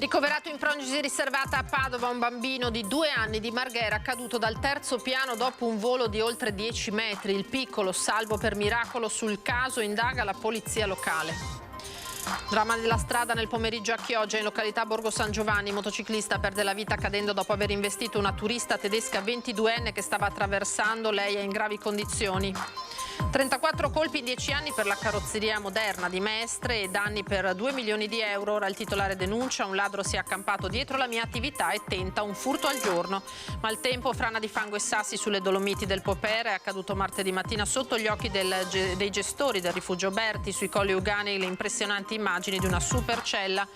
Ricoverato in prognosi riservata a Padova un bambino di 2 anni di Marghera caduto dal terzo piano dopo un volo di oltre 10 metri. Il piccolo salvo per miracolo. Sul caso indaga la polizia locale. Dramma della strada nel pomeriggio a Chioggia, in località Borgo San Giovanni. Il motociclista perde la vita cadendo dopo aver investito una turista tedesca 22enne che stava attraversando. Lei è in gravi condizioni. 34 colpi in 10 anni per la carrozzeria moderna di Mestre e danni per 2 milioni di euro. Ora il titolare denuncia: un ladro si è accampato dietro la mia attività e tenta un furto al giorno. Maltempo, frana di fango e sassi sulle Dolomiti del Popere. È accaduto martedì mattina sotto gli occhi dei gestori del rifugio Berti. Sui colli Euganei le impressionanti immagini di una supercella.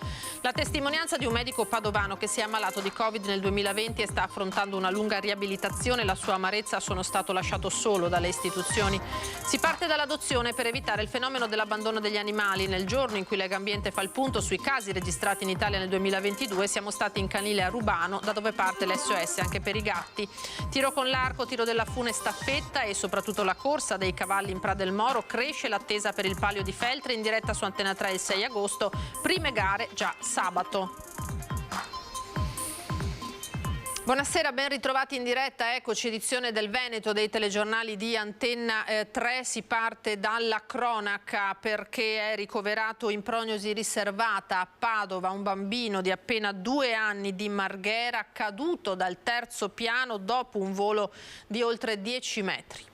La testimonianza di un medico padovano che si è ammalato di Covid nel 2020 e sta affrontando una lunga riabilitazione. La sua amarezza: sono stato lasciato solo dalle istituzioni. Si parte dall'adozione per evitare il fenomeno dell'abbandono degli animali. Nel giorno in cui Legambiente fa il punto sui casi registrati in Italia nel 2022 siamo stati in canile a Rubano, da dove parte l'SOS anche per i gatti. Tiro con l'arco, tiro della fune, staffetta e soprattutto la corsa dei cavalli in Pra del Moro. Cresce l'attesa per il Palio di Feltre, in diretta su Antena 3 il 6 agosto. Prime gare già sabato. Buonasera, ben ritrovati in diretta, eccoci, edizione del Veneto dei telegiornali di Antena 3. Si parte dalla cronaca perché è ricoverato in prognosi riservata a Padova un bambino di appena 2 anni di Marghera caduto dal terzo piano dopo un volo di oltre 10 metri.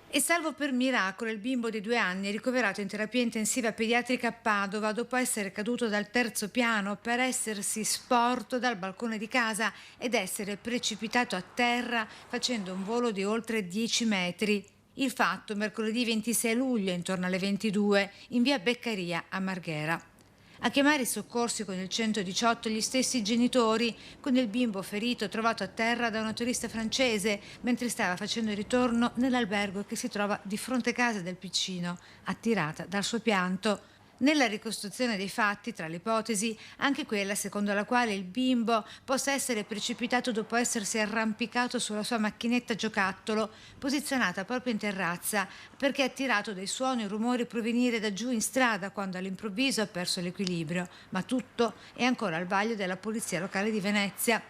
E salvo per miracolo il bimbo di 2 anni è ricoverato in terapia intensiva pediatrica a Padova dopo essere caduto dal terzo piano per essersi sporto dal balcone di casa ed essere precipitato a terra facendo un volo di oltre 10 metri. Il fatto mercoledì 26 luglio intorno alle 22 in via Beccaria a Marghera. A chiamare i soccorsi con il 118 gli stessi genitori, con il bimbo ferito trovato a terra da una turista francese mentre stava facendo il ritorno nell'albergo che si trova di fronte casa del piccino, attirata dal suo pianto. Nella ricostruzione dei fatti, tra le ipotesi, anche quella secondo la quale il bimbo possa essere precipitato dopo essersi arrampicato sulla sua macchinetta giocattolo, posizionata proprio in terrazza, perché ha attirato dei suoni e rumori provenire da giù in strada quando all'improvviso ha perso l'equilibrio. Ma tutto è ancora al vaglio della polizia locale di Venezia,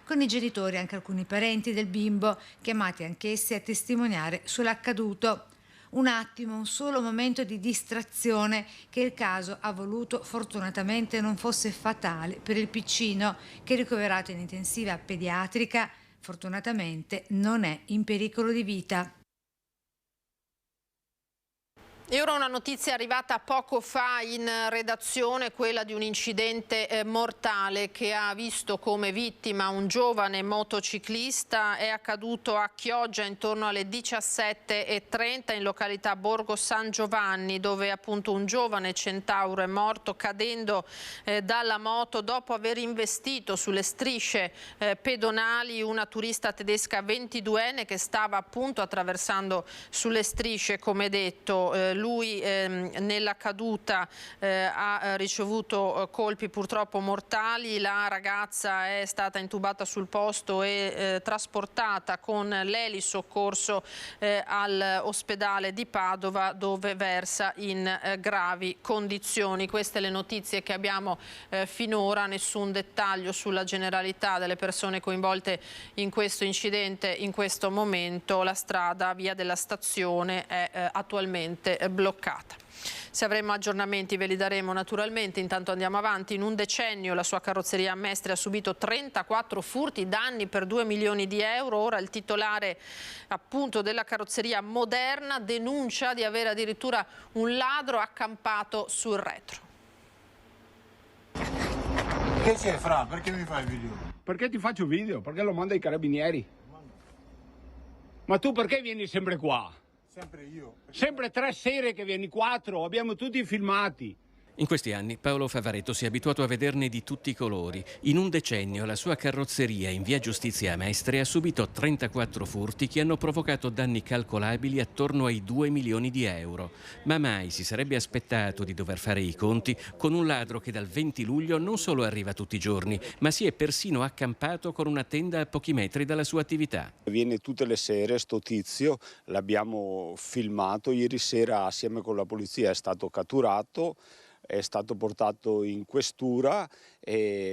con i genitori e anche alcuni parenti del bimbo, chiamati anch'essi a testimoniare sull'accaduto. Un attimo, un solo momento di distrazione che il caso ha voluto fortunatamente non fosse fatale per il piccino che, ricoverato in intensiva pediatrica, fortunatamente non è in pericolo di vita. E ora una notizia arrivata poco fa in redazione, quella di un incidente mortale che ha visto come vittima un giovane motociclista. È accaduto a Chioggia intorno alle 17:30 in località Borgo San Giovanni, dove appunto un giovane centauro è morto cadendo dalla moto dopo aver investito sulle strisce pedonali una turista tedesca 22enne che stava appunto attraversando sulle strisce, come detto. Lui nella caduta ha ricevuto colpi purtroppo mortali. La ragazza è stata intubata sul posto e trasportata con l'elisoccorso all'ospedale di Padova, dove versa in gravi condizioni. Queste le notizie che abbiamo finora, nessun dettaglio sulla generalità delle persone coinvolte in questo incidente in questo momento. La strada via della stazione è attualmente bloccata. Se avremo aggiornamenti ve li daremo naturalmente. Intanto andiamo avanti. In un decennio la sua carrozzeria a Mestre ha subito 34 furti, danni per 2 milioni di euro. Ora il titolare appunto della carrozzeria moderna denuncia di avere addirittura un ladro accampato sul retro. Che c'è, Fra? Perché mi fai il video? Perché ti faccio video? Perché lo manda ai carabinieri. Ma tu perché vieni sempre qua? Sempre io. Sempre 3 sere che vieni, 4, abbiamo tutti i filmati. In questi anni Paolo Favaretto si è abituato a vederne di tutti i colori. In un decennio la sua carrozzeria in via Giustizia a Mestre ha subito 34 furti che hanno provocato danni calcolabili attorno ai 2 milioni di euro. Ma mai si sarebbe aspettato di dover fare i conti con un ladro che dal 20 luglio non solo arriva tutti i giorni, ma si è persino accampato con una tenda a pochi metri dalla sua attività. Viene tutte le sere sto tizio, l'abbiamo filmato, ieri sera assieme con la polizia è stato catturato. è stato portato in questura,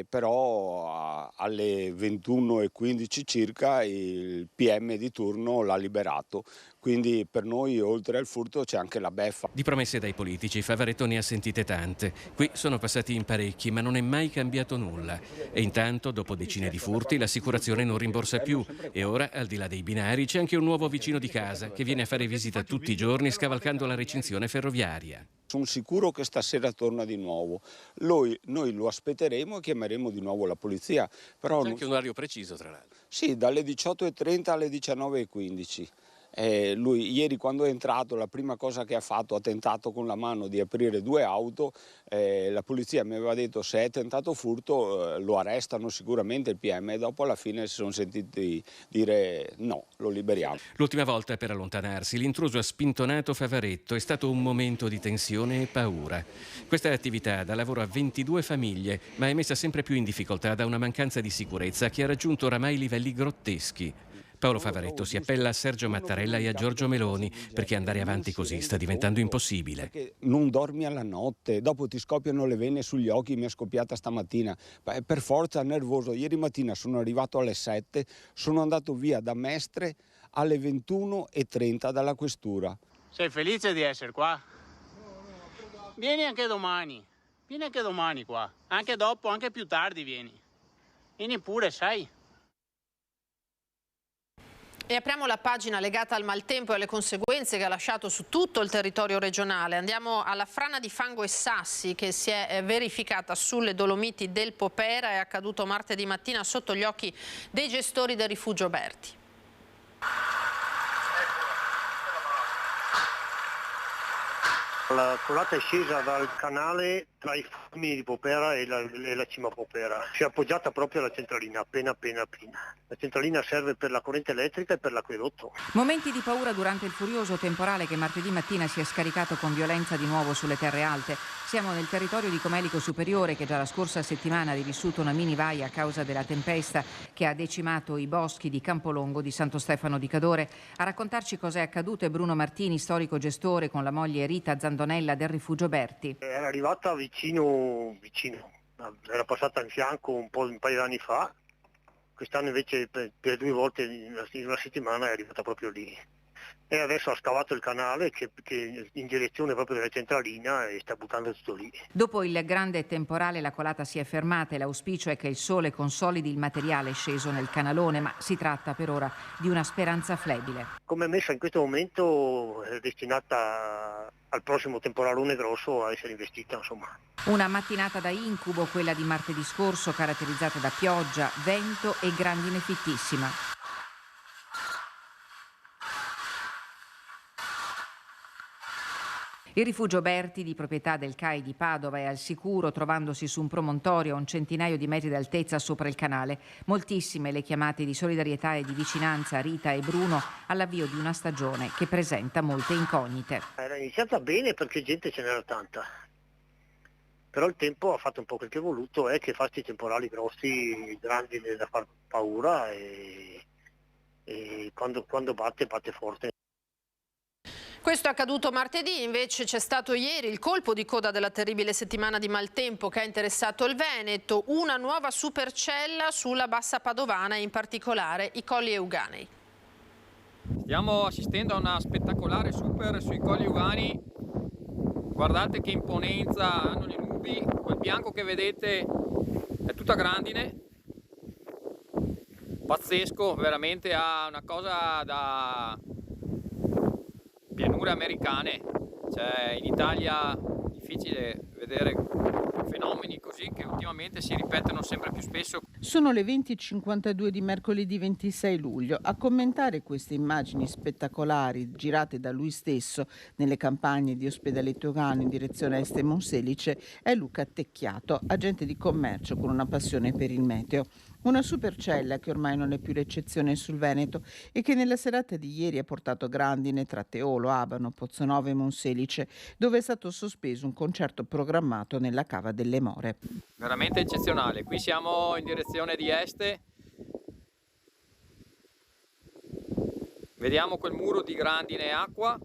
però alle 21:15 circa il PM di turno l'ha liberato. Quindi per noi oltre al furto c'è anche la beffa. Di promesse dai politici Favaretto ne ha sentite tante. Qui sono passati in parecchi, ma non è mai cambiato nulla. E intanto, dopo decine di furti, l'assicurazione non rimborsa più. E ora, al di là dei binari, c'è anche un nuovo vicino di casa che viene a fare visita tutti i giorni scavalcando la recinzione ferroviaria. Sono sicuro che stasera torna di nuovo. Noi lo aspetteremo e chiameremo di nuovo la polizia. Però C'è anche un orario preciso, tra l'altro. Sì, dalle 18:30 alle 19:15. Lui ieri quando è entrato la prima cosa che ha fatto ha tentato con la mano di aprire 2 auto, la polizia mi aveva detto se è tentato furto lo arrestano sicuramente il PM e dopo alla fine si sono sentiti dire no, lo liberiamo. L'ultima volta per allontanarsi l'intruso ha spintonato Favaretto, è stato un momento di tensione e paura. Questa attività dà lavoro a 22 famiglie ma è messa sempre più in difficoltà da una mancanza di sicurezza che ha raggiunto oramai livelli grotteschi. Paolo Favaretto si appella a Sergio Mattarella e a Giorgio Meloni perché andare avanti così sta diventando impossibile. Perché non dormi alla notte, dopo ti scoppiano le vene sugli occhi, mi è scoppiata stamattina. Per forza nervoso, ieri mattina sono arrivato alle 7, sono andato via da Mestre alle 21:30 dalla questura. Sei felice di essere qua? Vieni anche domani qua, anche dopo, anche più tardi vieni pure, sai? E apriamo la pagina legata al maltempo e alle conseguenze che ha lasciato su tutto il territorio regionale. Andiamo alla frana di fango e sassi che si è verificata sulle Dolomiti del Popera, è accaduto martedì mattina sotto gli occhi dei gestori del rifugio Berti. La colata è scesa dal canale tra i fulmini di Popera e la cima Popera. Si è appoggiata proprio alla centralina, appena. La centralina serve per la corrente elettrica e per l'acquedotto. Momenti di paura durante il furioso temporale che martedì mattina si è scaricato con violenza di nuovo sulle terre alte. Siamo nel territorio di Comelico Superiore che già la scorsa settimana ha rivissuto una mini vaia a causa della tempesta che ha decimato i boschi di Campolongo di Santo Stefano di Cadore. A raccontarci cos'è accaduto è Bruno Martini, storico gestore con la moglie Rita Zandonella del rifugio Berti. Era arrivata vicino, era passata in fianco un paio di anni fa, quest'anno invece per 2 volte in una settimana è arrivata proprio lì. E adesso ha scavato il canale che in direzione proprio della centralina e sta buttando tutto lì. Dopo il grande temporale la colata si è fermata e l'auspicio è che il sole consolidi il materiale sceso nel canalone, ma si tratta per ora di una speranza flebile. Come è messa in questo momento è destinata al prossimo temporalone grosso a essere investita, insomma. Una mattinata da incubo, quella di martedì scorso, caratterizzata da pioggia, vento e grandine fittissima. Il rifugio Berti, di proprietà del CAI di Padova, è al sicuro, trovandosi su un promontorio a un centinaio di metri d'altezza sopra il canale. Moltissime le chiamate di solidarietà e di vicinanza a Rita e Bruno all'avvio di una stagione che presenta molte incognite. Era iniziata bene perché gente ce n'era tanta, però il tempo ha fatto un po' quel che è voluto, è che fa questi temporali grossi, grandi da far paura e quando batte forte. Questo è accaduto martedì, invece c'è stato ieri il colpo di coda della terribile settimana di maltempo che ha interessato il Veneto, una nuova supercella sulla bassa padovana e in particolare i Colli Euganei. Stiamo assistendo a una spettacolare super sui Colli Euganei, guardate che imponenza hanno le nubi, quel bianco che vedete è tutta grandine, pazzesco, veramente ha una cosa da pianure americane, cioè in Italia è difficile vedere fenomeni così che ultimamente si ripetono sempre più spesso. Sono le 20:52 di mercoledì 26 luglio. A commentare queste immagini spettacolari girate da lui stesso nelle campagne di Ospedaletto Euganeo in direzione est e Monselice è Luca Tecchiato, agente di commercio con una passione per il meteo. Una supercella che ormai non è più l'eccezione sul Veneto e che nella serata di ieri ha portato grandine tra Teolo, Abano, Pozzonove e Monselice, dove è stato sospeso un concerto programmato nella Cava delle More. Veramente eccezionale. Qui siamo in direzione di est. Vediamo quel muro di grandine e acqua.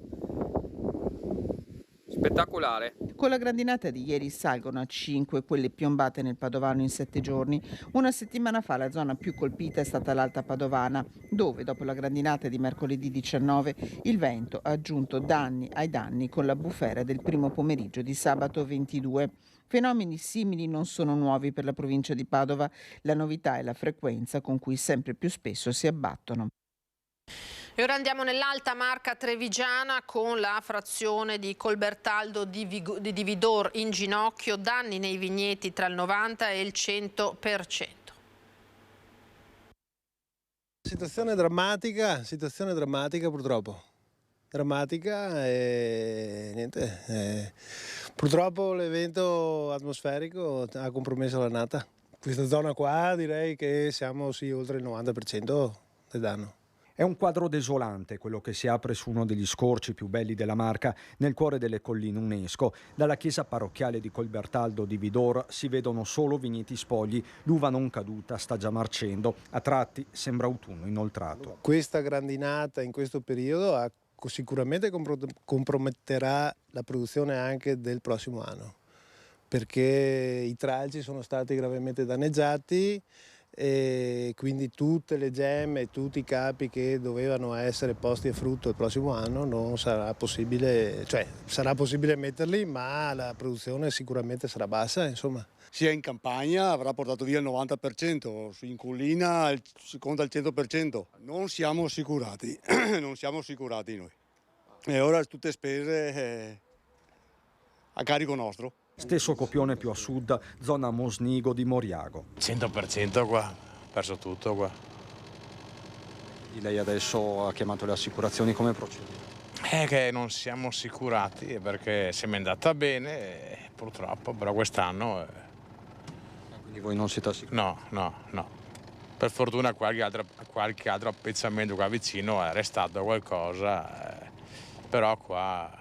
Spettacolare. Con la grandinata di ieri salgono a 5 quelle piombate nel Padovano in 7 giorni. Una settimana fa la zona più colpita è stata l'Alta Padovana, dove dopo la grandinata di mercoledì 19 il vento ha aggiunto danni ai danni con la bufera del primo pomeriggio di sabato 22. Fenomeni simili non sono nuovi per la provincia di Padova. La novità è la frequenza con cui sempre più spesso si abbattono. E ora andiamo nell'Alta Marca trevigiana con la frazione di Colbertaldo di Vidor in ginocchio, danni nei vigneti tra il 90 e il 100%. Situazione drammatica purtroppo. Drammatica e niente. Purtroppo l'evento atmosferico ha compromesso l'annata. Questa zona qua direi che siamo sì oltre il 90% del danno. È un quadro desolante quello che si apre su uno degli scorci più belli della Marca, nel cuore delle colline UNESCO. Dalla chiesa parrocchiale di Colbertaldo di Vidor si vedono solo vigneti spogli, l'uva non caduta sta già marcendo, a tratti sembra autunno inoltrato. Questa grandinata in questo periodo sicuramente comprometterà la produzione anche del prossimo anno, perché i tralci sono stati gravemente danneggiati e quindi tutte le gemme e tutti i capi che dovevano essere posti a frutto il prossimo anno non sarà possibile, cioè sarà possibile metterli, ma la produzione sicuramente sarà bassa, insomma. Sia in campagna avrà portato via il 90%, in collina si conta il 100%. Non siamo assicurati, noi. E ora tutte spese a carico nostro. Stesso copione più a sud, zona Mosnigo di Moriago. 100% qua, perso tutto qua. Lei adesso ha chiamato le assicurazioni, come procede? È che non siamo assicurati perché se mi è andata bene, purtroppo, però quest'anno... Quindi voi non siete assicurati? No. Per fortuna qualche altro appezzamento qua vicino è restato qualcosa, però qua...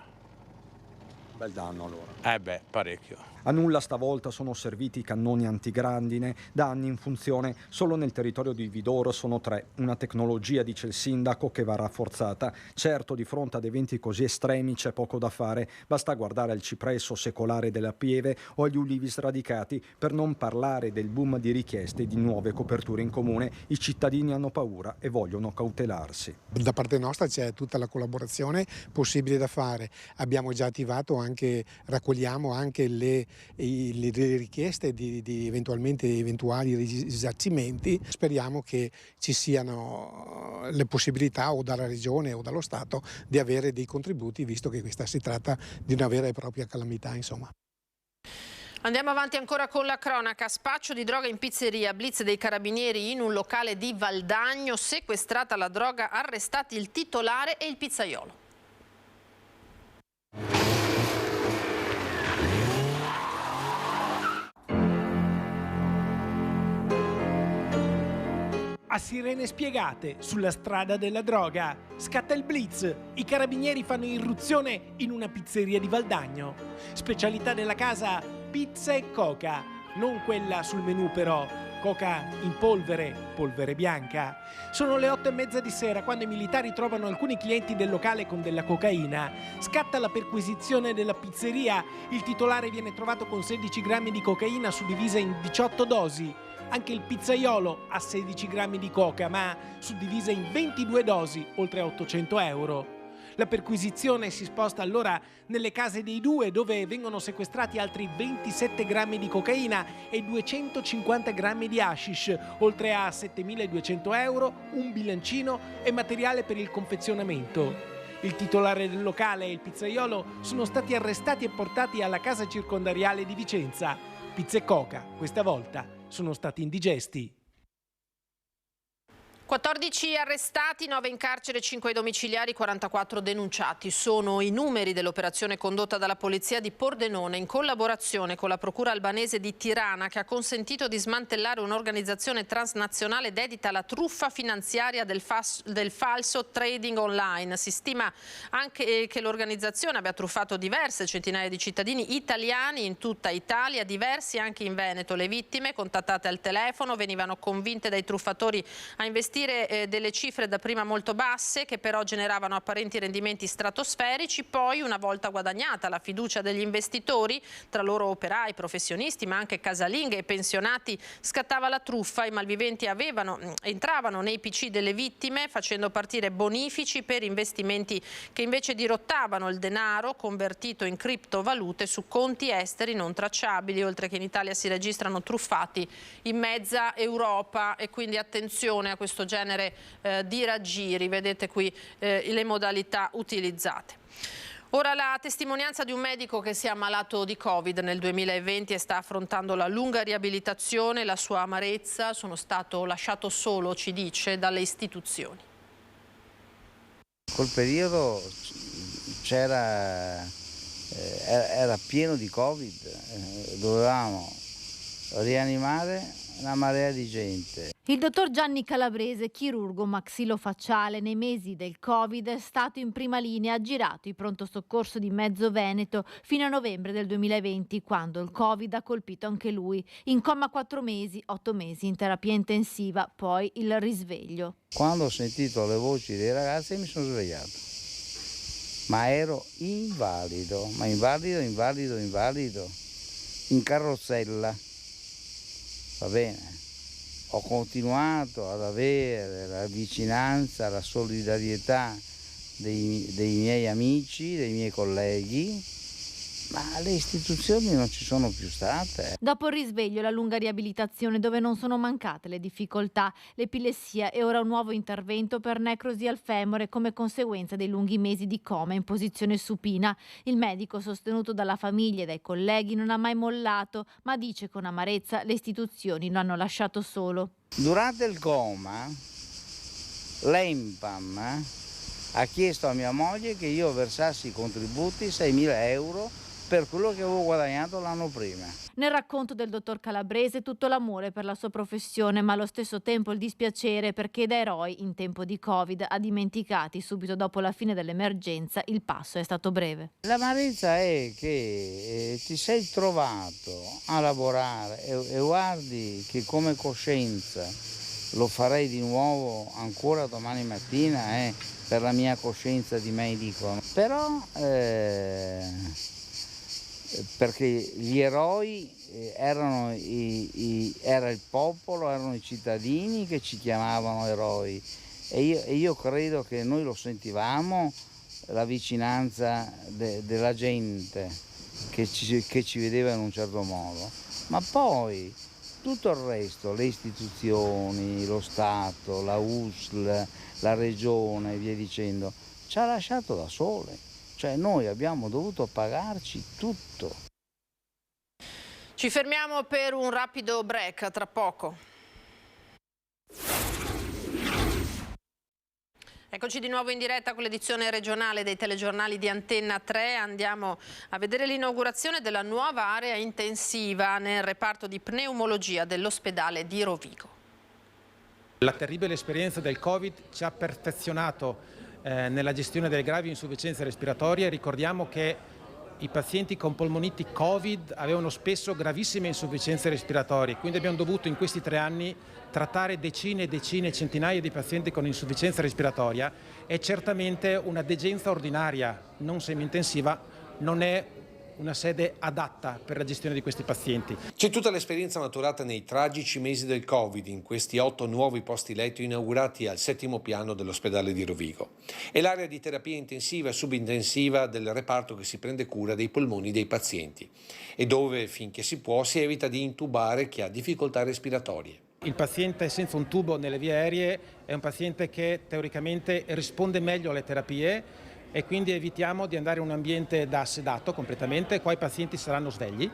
Bel danno allora. Parecchio. A nulla stavolta sono serviti i cannoni antigrandine, da anni in funzione. Solo nel territorio di Vidor sono 3. Una tecnologia, dice il sindaco, che va rafforzata. Certo, di fronte ad eventi così estremi c'è poco da fare. Basta guardare al cipresso secolare della Pieve o agli ulivi sradicati, per non parlare del boom di richieste di nuove coperture in comune. I cittadini hanno paura e vogliono cautelarsi. Da parte nostra c'è tutta la collaborazione possibile da fare. Abbiamo già attivato raccogliamo anche le richieste di eventuali risarcimenti. Speriamo che ci siano le possibilità o dalla Regione o dallo Stato di avere dei contributi, visto che questa si tratta di una vera e propria calamità, insomma. Andiamo avanti ancora con la cronaca. Spaccio di droga in pizzeria, blitz dei carabinieri in un locale di Valdagno, sequestrata la droga, arrestati il titolare e il pizzaiolo. A sirene spiegate sulla strada della droga. Scatta il blitz. I carabinieri fanno irruzione in una pizzeria di Valdagno. Specialità della casa: pizza e coca. Non quella sul menù però. Coca in polvere bianca. Sono le 8:30 di sera quando i militari trovano alcuni clienti del locale con della cocaina. Scatta la perquisizione della pizzeria. Il titolare viene trovato con 16 grammi di cocaina suddivisa in 18 dosi. Anche il pizzaiolo ha 16 grammi di coca, ma suddivisa in 22 dosi, oltre a 800 euro. La perquisizione si sposta allora nelle case dei due, dove vengono sequestrati altri 27 grammi di cocaina e 250 grammi di hashish, oltre a 7.200 euro, un bilancino e materiale per il confezionamento. Il titolare del locale e il pizzaiolo sono stati arrestati e portati alla casa circondariale di Vicenza. Pizza e coca, questa volta, sono stati indigesti. 14 arrestati, 9 in carcere, 5 ai domiciliari, 44 denunciati. Sono i numeri dell'operazione condotta dalla polizia di Pordenone in collaborazione con la procura albanese di Tirana, che ha consentito di smantellare un'organizzazione transnazionale dedita alla truffa finanziaria del falso trading online. Si stima anche che l'organizzazione abbia truffato diverse centinaia di cittadini italiani in tutta Italia, diversi anche in Veneto. Le vittime, contattate al telefono, venivano convinte dai truffatori a investire partire delle cifre dapprima molto basse, che però generavano apparenti rendimenti stratosferici, poi una volta guadagnata la fiducia degli investitori, tra loro operai, professionisti ma anche casalinghe e pensionati, scattava la truffa. I malviventi entravano nei PC delle vittime facendo partire bonifici per investimenti che invece dirottavano il denaro convertito in criptovalute su conti esteri non tracciabili, oltre che in Italia si registrano truffati in mezza Europa, e quindi attenzione a questo genere di raggiri. Vedete qui le modalità utilizzate. Ora la testimonianza di un medico che si è ammalato di Covid nel 2020 e sta affrontando la lunga riabilitazione, la sua amarezza: sono stato lasciato solo, ci dice, dalle istituzioni. Quel periodo era pieno di Covid, dovevamo rianimare una marea di gente. Il dottor Gianni Calabrese, chirurgo maxillofacciale, nei mesi del Covid è stato in prima linea, ha girato il pronto soccorso di mezzo Veneto fino a novembre del 2020, quando il Covid ha colpito anche lui. In coma 4 mesi, 8 mesi in terapia intensiva, poi il risveglio. Quando ho sentito le voci dei ragazzi mi sono svegliato, ma ero invalido, in carrozzella, va bene. Ho continuato ad avere la vicinanza, la solidarietà dei miei amici, dei miei colleghi, ma le istituzioni non ci sono più state. Dopo il risveglio, la lunga riabilitazione, dove non sono mancate le difficoltà, l'epilessia e ora un nuovo intervento per necrosi al femore come conseguenza dei lunghi mesi di coma in posizione supina. Il medico, sostenuto dalla famiglia e dai colleghi, non ha mai mollato, ma dice con amarezza: le istituzioni lo hanno lasciato solo. Durante il coma, l'ENPAM ha chiesto a mia moglie che io versassi i contributi, 6.000 euro, per quello che avevo guadagnato l'anno prima. Nel racconto del dottor Calabrese tutto l'amore per la sua professione, ma allo stesso tempo il dispiacere perché da eroi in tempo di Covid a dimenticati subito dopo la fine dell'emergenza il passo è stato breve. L'amarezza è che ti sei trovato a lavorare e guardi che come coscienza lo farei di nuovo ancora domani mattina, per la mia coscienza di medico. Però perché gli eroi era il popolo, erano i cittadini che ci chiamavano eroi, e io credo che noi lo sentivamo, la vicinanza della gente che ci vedeva in un certo modo, ma poi tutto il resto, le istituzioni, lo Stato, la USL, la Regione e via dicendo, ci ha lasciato da sole. Cioè noi abbiamo dovuto pagarci tutto. Ci fermiamo per un rapido break, tra poco. Eccoci di nuovo in diretta con l'edizione regionale dei telegiornali di Antenna 3. Andiamo a vedere l'inaugurazione della nuova area intensiva nel reparto di pneumologia dell'ospedale di Rovigo. La terribile esperienza del Covid ci ha perfezionato nella gestione delle gravi insufficienze respiratorie. Ricordiamo che i pazienti con polmoniti Covid avevano spesso gravissime insufficienze respiratorie, quindi abbiamo dovuto in questi 3 anni trattare decine e decine, centinaia di pazienti con insufficienza respiratoria, e certamente una degenza ordinaria non semi-intensiva non è una sede adatta per la gestione di questi pazienti. C'è tutta l'esperienza maturata nei tragici mesi del Covid in questi 8 nuovi posti letto inaugurati al 7° piano dell'ospedale di Rovigo. È l'area di terapia intensiva e subintensiva del reparto che si prende cura dei polmoni dei pazienti e dove, finché si può, si evita di intubare chi ha difficoltà respiratorie. Il paziente senza un tubo nelle vie aeree è un paziente che teoricamente risponde meglio alle terapie, e quindi evitiamo di andare in un ambiente da sedato completamente. Qua i pazienti saranno svegli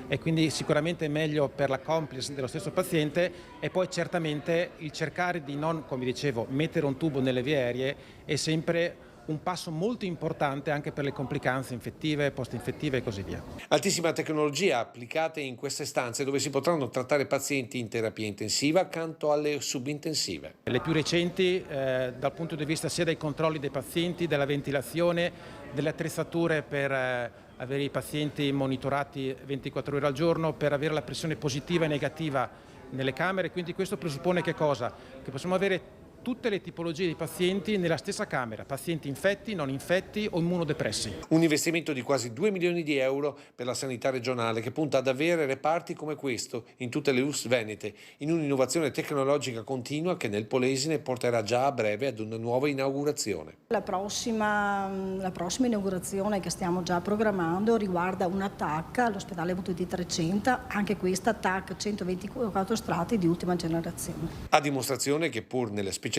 e quindi sicuramente è meglio per la compliance dello stesso paziente, e poi certamente il cercare di non, come dicevo, mettere un tubo nelle vie aeree è sempre un passo molto importante anche per le complicanze infettive, post-infettive e così via. Altissima tecnologia applicate in queste stanze dove si potranno trattare pazienti in terapia intensiva accanto alle subintensive. Le più recenti dal punto di vista sia dei controlli dei pazienti, della ventilazione, delle attrezzature per avere i pazienti monitorati 24 ore al giorno, per avere la pressione positiva e negativa nelle camere. Quindi questo presuppone che cosa? Che possiamo avere tutte le tipologie di pazienti nella stessa camera, pazienti infetti, non infetti o immunodepressi. Un investimento di quasi 2 milioni di euro per la sanità regionale che punta ad avere reparti come questo in tutte le USL venete, in un'innovazione tecnologica continua che nel Polesine porterà già a breve ad una nuova inaugurazione. La prossima inaugurazione che stiamo già programmando riguarda una TAC all'ospedale VTT 300, anche questa TAC 124 strati di ultima generazione. A dimostrazione che pur nelle specializzazioni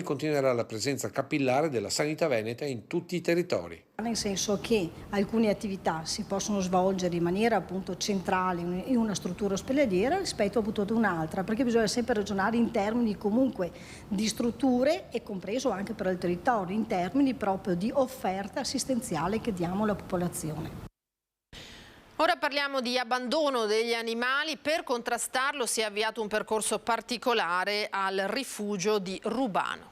continuerà la presenza capillare della sanità veneta in tutti i territori. Nel senso che alcune attività si possono svolgere in maniera appunto centrale in una struttura ospedaliera rispetto appunto ad un'altra, perché bisogna sempre ragionare in termini comunque di strutture e compreso anche per il territorio, in termini proprio di offerta assistenziale che diamo alla popolazione. Ora parliamo di abbandono degli animali. Per contrastarlo si è avviato un percorso particolare al rifugio di Rubano.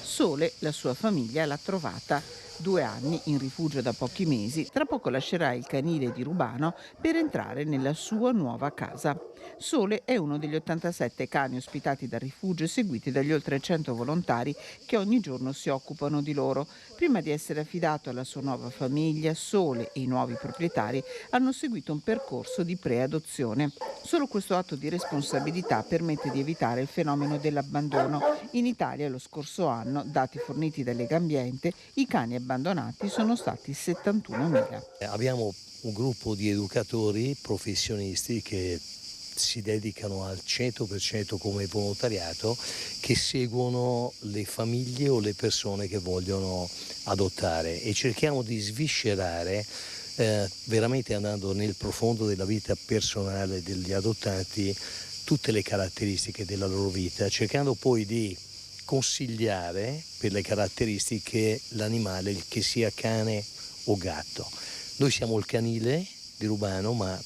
Sole, la sua famiglia, l'ha trovata 2 anni in rifugio da pochi mesi. Tra poco lascerà il canile di Rubano per entrare nella sua nuova casa. Sole è uno degli 87 cani ospitati dal rifugio e seguiti dagli oltre 100 volontari che ogni giorno si occupano di loro. Prima di essere affidato alla sua nuova famiglia, Sole e i nuovi proprietari hanno seguito un percorso di preadozione. Solo questo atto di responsabilità permette di evitare il fenomeno dell'abbandono. In Italia lo scorso anno, dati forniti da Legambiente, i cani abbandonati sono stati 71.000. Abbiamo un gruppo di educatori professionisti che si dedicano al 100% come volontariato, che seguono le famiglie o le persone che vogliono adottare e cerchiamo di sviscerare veramente andando nel profondo della vita personale degli adottati tutte le caratteristiche della loro vita, cercando poi di consigliare per le caratteristiche l'animale, che sia cane o gatto. Noi siamo il canile di Rubano, ma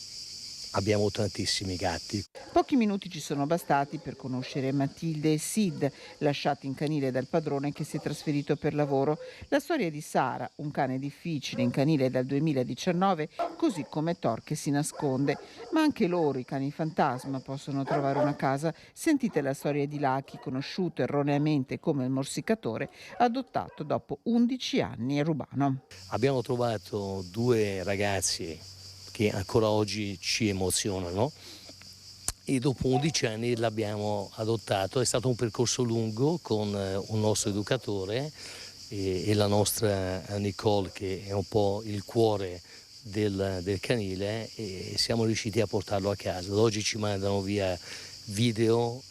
abbiamo tantissimi gatti. Pochi minuti ci sono bastati per conoscere Matilde e Sid, lasciati in canile dal padrone che si è trasferito per lavoro. La storia di Sara, un cane difficile in canile dal 2019, così come Thor che si nasconde. Ma anche loro, i cani fantasma, possono trovare una casa. Sentite la storia di Lucky, conosciuto erroneamente come il morsicatore, adottato dopo 11 anni a Rubano. Abbiamo trovato 2 ragazzi che ancora oggi ci emozionano e dopo 11 anni l'abbiamo adottato. È stato un percorso lungo con un nostro educatore e la nostra Nicole, che è un po' il cuore del canile, e siamo riusciti a portarlo a casa. Ad oggi ci mandano via video,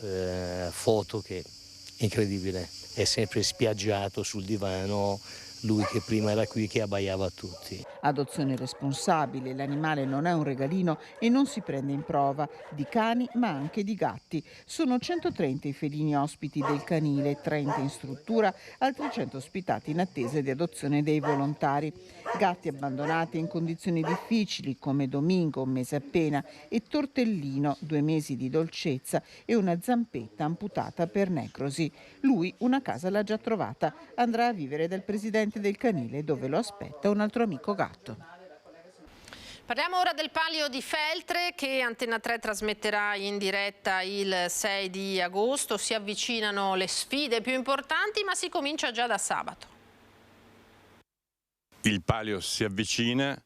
foto, che è incredibile. È sempre spiaggiato sul divano, lui che prima era qui che abbaiava a tutti. Adozione responsabile, l'animale non è un regalino e non si prende in prova, di cani ma anche di gatti. Sono 130 i felini ospiti del canile, 30 in struttura, altri 100 ospitati in attesa di adozione dei volontari. Gatti abbandonati in condizioni difficili come Domingo, 1 mese appena, e Tortellino, 2 mesi di dolcezza e una zampetta amputata per necrosi. Lui una casa l'ha già trovata, andrà a vivere dal presidente del canile dove lo aspetta un altro amico gatto. Parliamo ora del Palio di Feltre che Antena 3 trasmetterà in diretta il 6 di agosto. Si avvicinano le sfide più importanti, ma si comincia già da sabato. Il Palio si avvicina,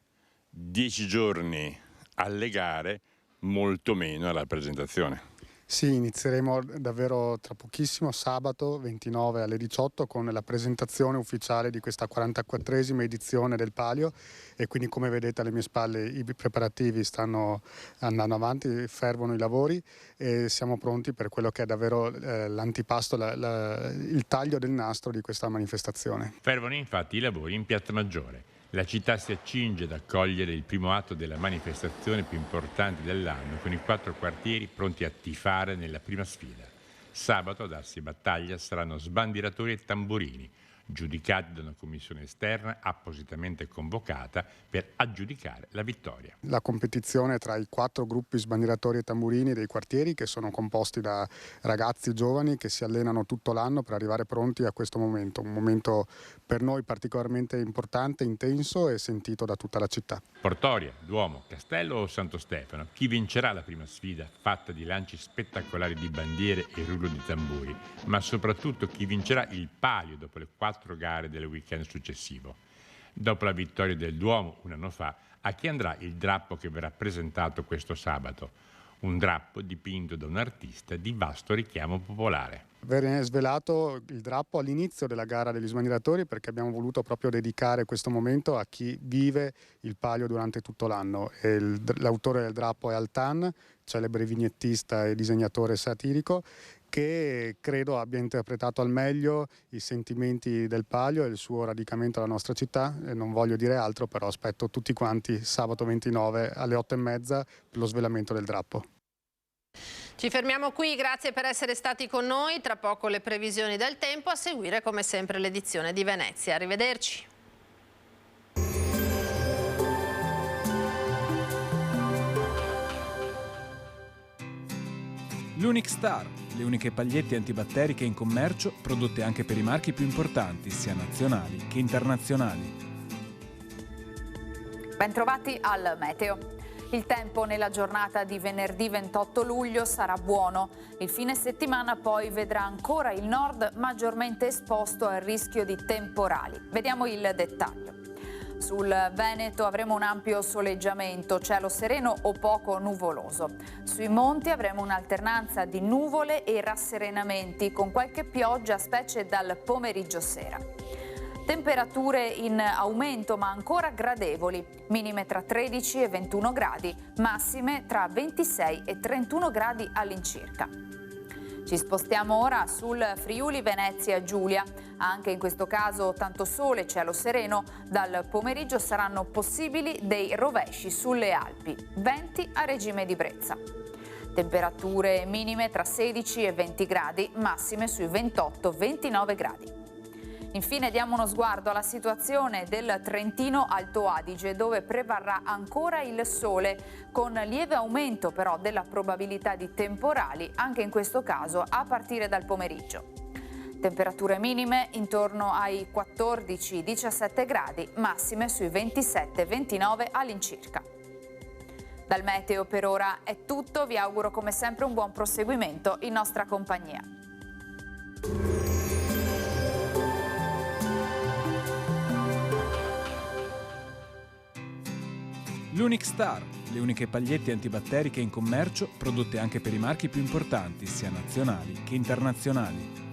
10 giorni alle gare, molto meno alla presentazione. Sì, inizieremo davvero tra pochissimo, sabato 29 alle 18, con la presentazione ufficiale di questa 44esima edizione del Palio, e quindi, come vedete alle mie spalle, i preparativi stanno andando avanti, fervono i lavori e siamo pronti per quello che è davvero l'antipasto, il taglio del nastro di questa manifestazione. Fervono infatti i lavori in Piazza Maggiore. La città si accinge ad accogliere il primo atto della manifestazione più importante dell'anno, con i 4 quartieri pronti a tifare nella prima sfida. Sabato a darsi battaglia saranno sbandieratori e tamburini. giudicati da una commissione esterna appositamente convocata per aggiudicare la vittoria. La competizione tra i 4 gruppi sbandieratori e tamburini dei quartieri, che sono composti da ragazzi giovani che si allenano tutto l'anno per arrivare pronti a questo momento, un momento per noi particolarmente importante, intenso e sentito da tutta la città. Portoria, Duomo, Castello o Santo Stefano? Chi vincerà la prima sfida fatta di lanci spettacolari di bandiere e rullo di tamburi, ma soprattutto chi vincerà il palio dopo le 4 gare del weekend successivo? Dopo la vittoria del Duomo un anno fa, a chi andrà il drappo che verrà presentato questo sabato? Un drappo dipinto da un artista di vasto richiamo popolare. Viene svelato il drappo all'inizio della gara degli sbandieratori, perché abbiamo voluto proprio dedicare questo momento a chi vive il palio durante tutto l'anno. L'autore del drappo è Altan, celebre vignettista e disegnatore satirico, che credo abbia interpretato al meglio i sentimenti del palio e il suo radicamento alla nostra città. E non voglio dire altro, però aspetto tutti quanti sabato 29 alle 8:30 per lo svelamento del drappo. Ci fermiamo qui, grazie per essere stati con noi. Tra poco le previsioni del tempo, a seguire come sempre l'edizione di Venezia. Arrivederci. L'Unic Star, le uniche pagliette antibatteriche in commercio, prodotte anche per i marchi più importanti, sia nazionali che internazionali. Bentrovati al Meteo. Il tempo nella giornata di venerdì 28 luglio sarà buono. Il fine settimana poi vedrà ancora il nord maggiormente esposto al rischio di temporali. Vediamo il dettaglio. Sul Veneto avremo un ampio soleggiamento, cielo sereno o poco nuvoloso. Sui monti avremo un'alternanza di nuvole e rasserenamenti, con qualche pioggia specie dal pomeriggio sera. Temperature in aumento ma ancora gradevoli, minime tra 13 e 21 gradi, massime tra 26 e 31 gradi all'incirca. Ci spostiamo ora sul Friuli Venezia Giulia. Anche in questo caso tanto sole, cielo sereno, dal pomeriggio saranno possibili dei rovesci sulle Alpi, venti a regime di brezza. Temperature minime tra 16 e 20 gradi, massime sui 28-29 gradi. Infine diamo uno sguardo alla situazione del Trentino Alto Adige, dove prevarrà ancora il sole, con lieve aumento però della probabilità di temporali, anche in questo caso a partire dal pomeriggio. Temperature minime intorno ai 14-17 gradi, massime sui 27-29 all'incirca. Dal meteo per ora è tutto, vi auguro come sempre un buon proseguimento in nostra compagnia. L'Unic Star, le uniche pagliette antibatteriche in commercio, prodotte anche per i marchi più importanti, sia nazionali che internazionali.